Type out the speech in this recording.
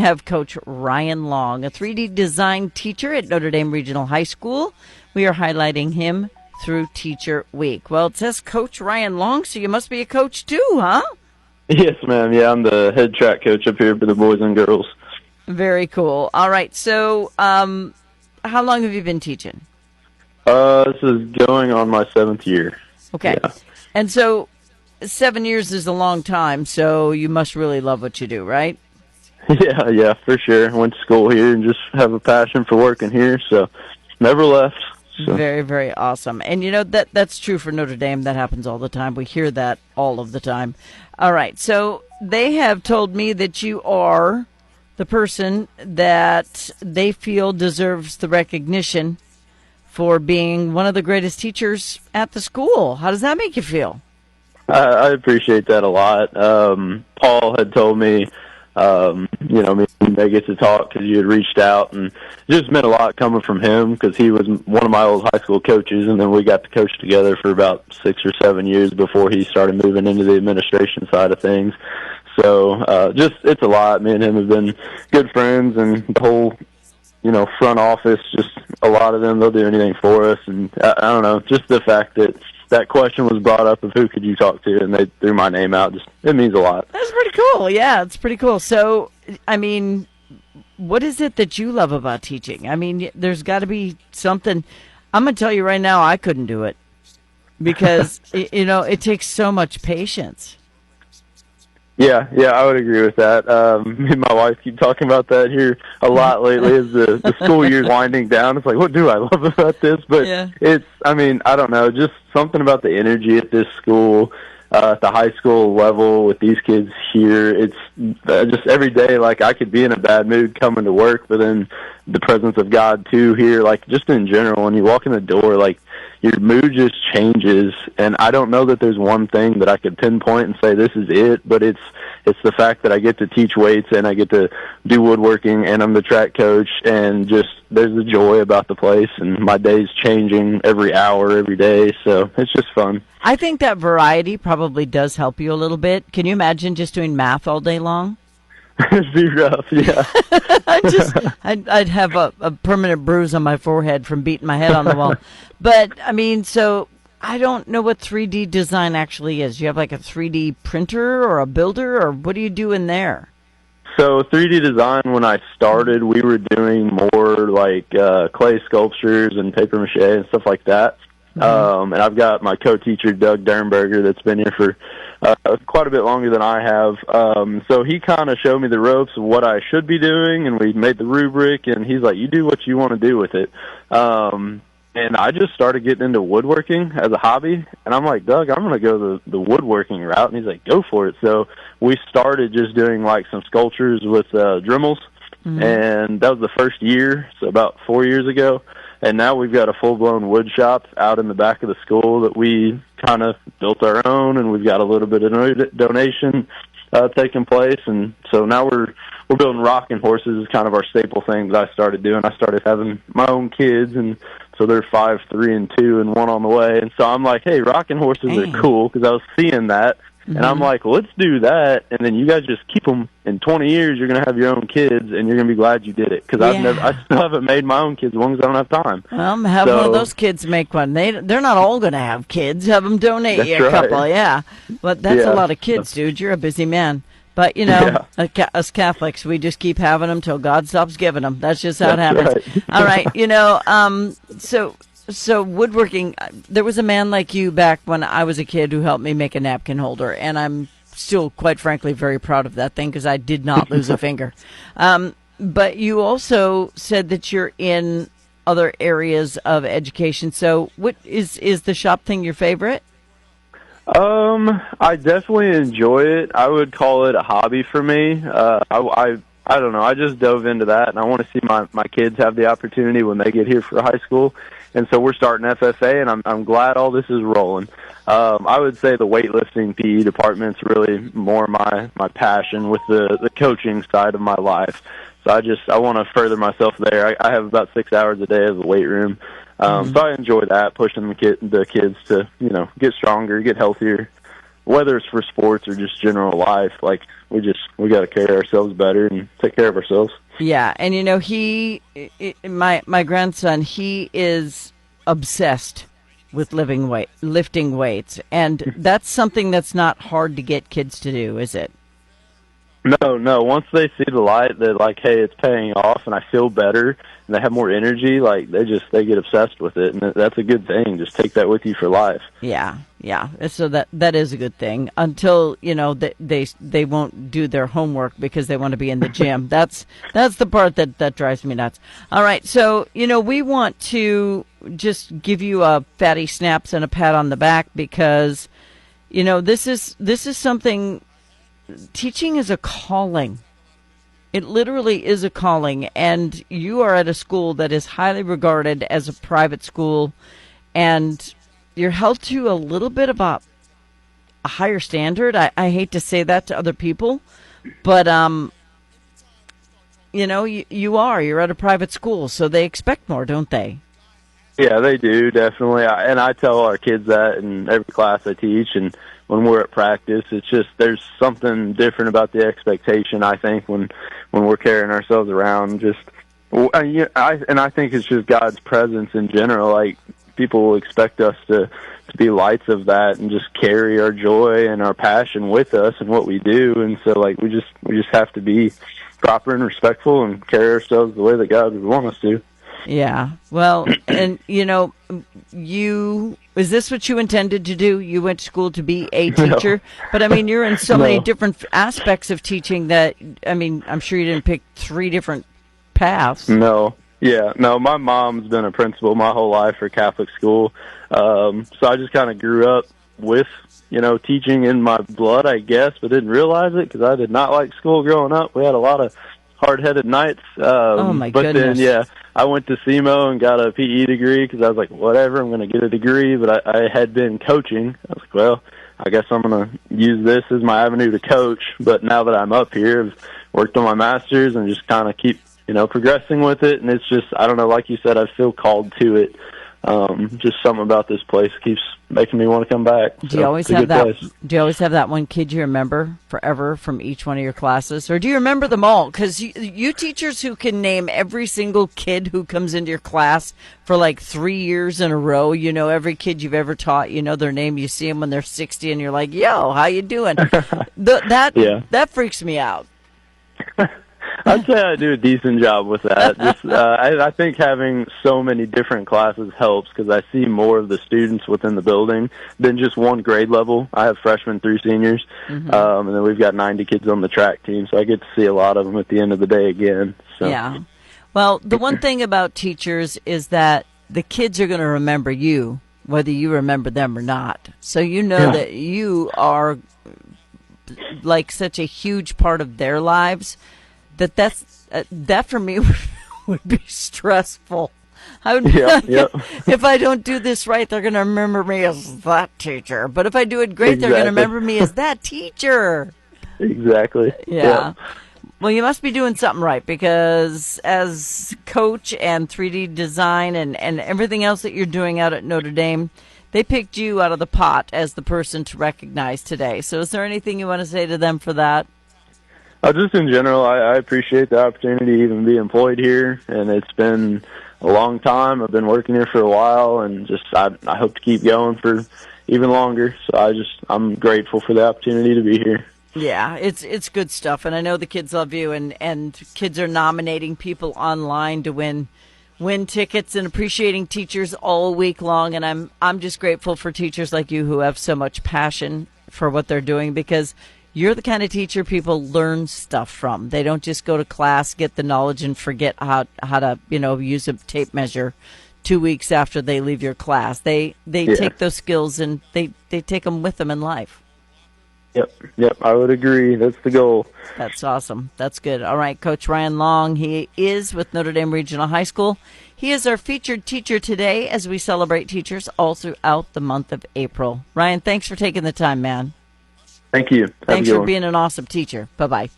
Have Coach Ryan Long, a 3D design teacher at Notre Dame Regional High School. We are highlighting him through Teacher Week. Well, it says Coach Ryan Long, so you must be a coach too, huh? Yes, ma'am. Yeah, I'm the head track coach up here for the boys and girls. Very cool. All right, so how long have you been teaching? This is going on my 7th year. Okay. Yeah. And so 7 years is a long time, so you must really love what you do, right? Yeah, for sure. Went to school here and just have a passion for working here, so never left. So. Very, very awesome. And you know, that's true for Notre Dame. That happens all the time. We hear that all of the time. All right, so they have told me that you are the person that they feel deserves the recognition for being one of the greatest teachers at the school. How does that make you feel? I appreciate that a lot. Paul had told me, me and they get to talk because you had reached out, and it just meant a lot coming from him because he was one of my old high school coaches, and then we got to coach together for about 6 or 7 years before he started moving into the administration side of things. So it's a lot. Me and him have been good friends, and the whole front office, just a lot of them, they'll do anything for us. And I don't know, just the fact that question was brought up of who could you talk to, and they threw my name out, it means a lot. That's pretty cool. Yeah, it's pretty cool. So, I mean, what is it that you love about teaching? I mean, there's got to be something. I'm going to tell you right now, I couldn't do it because, it takes so much patience. Yeah, I would agree with that. Me and my wife keep talking about that here a lot lately as the school year's winding down. It's like, what do I love about this? But I don't know, just something about the energy at this school, at the high school level with these kids here. It's just every day, like, I could be in a bad mood coming to work, but then the presence of God, too, here, like, just in general, when you walk in the door, like, your mood just changes, and I don't know that there's one thing that I could pinpoint and say this is it, but it's the fact that I get to teach weights and I get to do woodworking and I'm the track coach, and just there's a joy about the place, and my day's changing every hour, every day, so it's just fun. I think that variety probably does help you a little bit. Can you imagine just doing math all day long? It'd be rough, yeah. I'd have a permanent bruise on my forehead from beating my head on the wall. But, I mean, so I don't know what 3D design actually is. You have like a 3D printer or a builder, or what do you do in there? So 3D design, when I started, we were doing more like clay sculptures and paper mache and stuff like that. Mm-hmm. And I've got my co-teacher, Doug Dernberger, that's been here for quite a bit longer than I have. So he kind of showed me the ropes of what I should be doing, and we made the rubric, and he's like, you do what you want to do with it. And I just started getting into woodworking as a hobby, and I'm like, Doug, I'm going to go the woodworking route, and he's like, go for it. So we started just doing like some sculptures with Dremels, and that was the first year, so about 4 years ago. And now we've got a full-blown wood shop out in the back of the school that we kind of built our own, and we've got a little bit of donation taking place. And so now we're building rocking horses is kind of our staple thing that I started doing. I started having my own kids, and so they're 5, 3, and 2, and 1 on the way. And so I'm like, hey, rocking horses are cool, because I was seeing that. And I'm like, well, let's do that, and then you guys just keep them. In 20 years, you're going to have your own kids, and you're going to be glad you did it. Because I still haven't made my own kids as long as I don't have time. Well, have one of those kids make one. They're not all going to have kids. Have them donate you a couple, yeah. But that's a lot of kids, dude. You're a busy man. But, us Catholics, we just keep having them till God stops giving them. That's just how it happens. Right. All right, So woodworking, there was a man like you back when I was a kid who helped me make a napkin holder, and I'm still, quite frankly, very proud of that thing because I did not lose a finger. But you also said that you're in other areas of education. So what is the shop thing your favorite? I definitely enjoy it. I would call it a hobby for me. I don't know. I just dove into that, and I want to see my kids have the opportunity when they get here for high school. And so we're starting FFA, and I'm glad all this is rolling. I would say the weightlifting PE department's really more my passion with the coaching side of my life. So I want to further myself there. I have about 6 hours a day of the weight room. So I enjoy that, pushing the kids to, get stronger, get healthier, whether it's for sports or just general life, like we got to carry ourselves better and take care of ourselves. Yeah, and my grandson, he is obsessed with lifting weights, and that's something that's not hard to get kids to do, is it? No. Once they see the light, they're like, hey, it's paying off, and I feel better, and they have more energy. Like they get obsessed with it, and that's a good thing. Just take that with you for life. Yeah. So that is a good thing until they won't do their homework because they want to be in the gym. That's the part that drives me nuts. All right, so we want to just give you a fatty snaps and a pat on the back because this is something. Teaching is a calling. It literally is a calling, and you are at a school that is highly regarded as a private school, and you're held to a little bit of a higher standard. I hate to say that to other people, but you're at a private school, so they expect more, don't they? Yeah, they do, definitely. And I tell our kids that in every class I teach, and when we're at practice, it's just there's something different about the expectation, I think, when we're carrying ourselves around. I think it's just God's presence in general. Like, people will expect us to be lights of that and just carry our joy and our passion with us in what we do. And so, like, we just have to be proper and respectful and carry ourselves the way that God would want us to. Yeah. Well, and is this what you intended to do? You went to school to be a teacher, no. But I mean, you're in so many different aspects of teaching that, I mean, I'm sure you didn't pick 3 different paths. No. Yeah. No, my mom's been a principal my whole life for Catholic school. So I just kind of grew up with, teaching in my blood, I guess, but didn't realize it because I did not like school growing up. We had a lot of hard-headed nights. Oh, my goodness. Then, yeah, I went to SEMO and got a PE degree because I was like, whatever, I'm going to get a degree. But I had been coaching. I was like, well, I guess I'm going to use this as my avenue to coach. But now that I'm up here, I've worked on my master's and just kind of keep, progressing with it. And it's just, I don't know, like you said, I feel called to it. Just something about this place keeps making me want to come back. Do you always have that? Do you always have that one kid you remember forever from each one of your classes, or do you remember them all? Because you teachers who can name every single kid who comes into your class for like 3 years in a row, every kid you've ever taught, their name. You see them when they're 60, and you're like, "Yo, how you doing?" That freaks me out. I'd say I do a decent job with that. Just, I think having so many different classes helps because I see more of the students within the building than just one grade level. I have freshmen through seniors, and then we've got 90 kids on the track team, so I get to see a lot of them at the end of the day again. So. Yeah. Well, the one thing about teachers is that the kids are going to remember you, whether you remember them or not. So that you are like such a huge part of their lives. That for me would be stressful. I would if I don't do this right, they're going to remember me as that teacher. But if I do it great, they're going to remember me as that teacher. Exactly. Yeah. Well, you must be doing something right because as coach and 3D design and everything else that you're doing out at Notre Dame, they picked you out of the pot as the person to recognize today. So is there anything you want to say to them for that? Just in general, I appreciate the opportunity to even be employed here, and it's been a long time. I've been working here for a while, and just I hope to keep going for even longer. So I'm grateful for the opportunity to be here. Yeah, it's good stuff, and I know the kids love you, and kids are nominating people online to win tickets and appreciating teachers all week long, and I'm just grateful for teachers like you who have so much passion for what they're doing because you're the kind of teacher people learn stuff from. They don't just go to class, get the knowledge, and forget how to use a tape measure 2 weeks after they leave your class. They take those skills and they take them with them in life. Yep, I would agree. That's the goal. That's awesome. That's good. All right, Coach Ryan Long, he is with Notre Dame Regional High School. He is our featured teacher today as we celebrate teachers all throughout the month of April. Ryan, thanks for taking the time, man. Thank you. Thanks for being an awesome teacher. Bye-bye.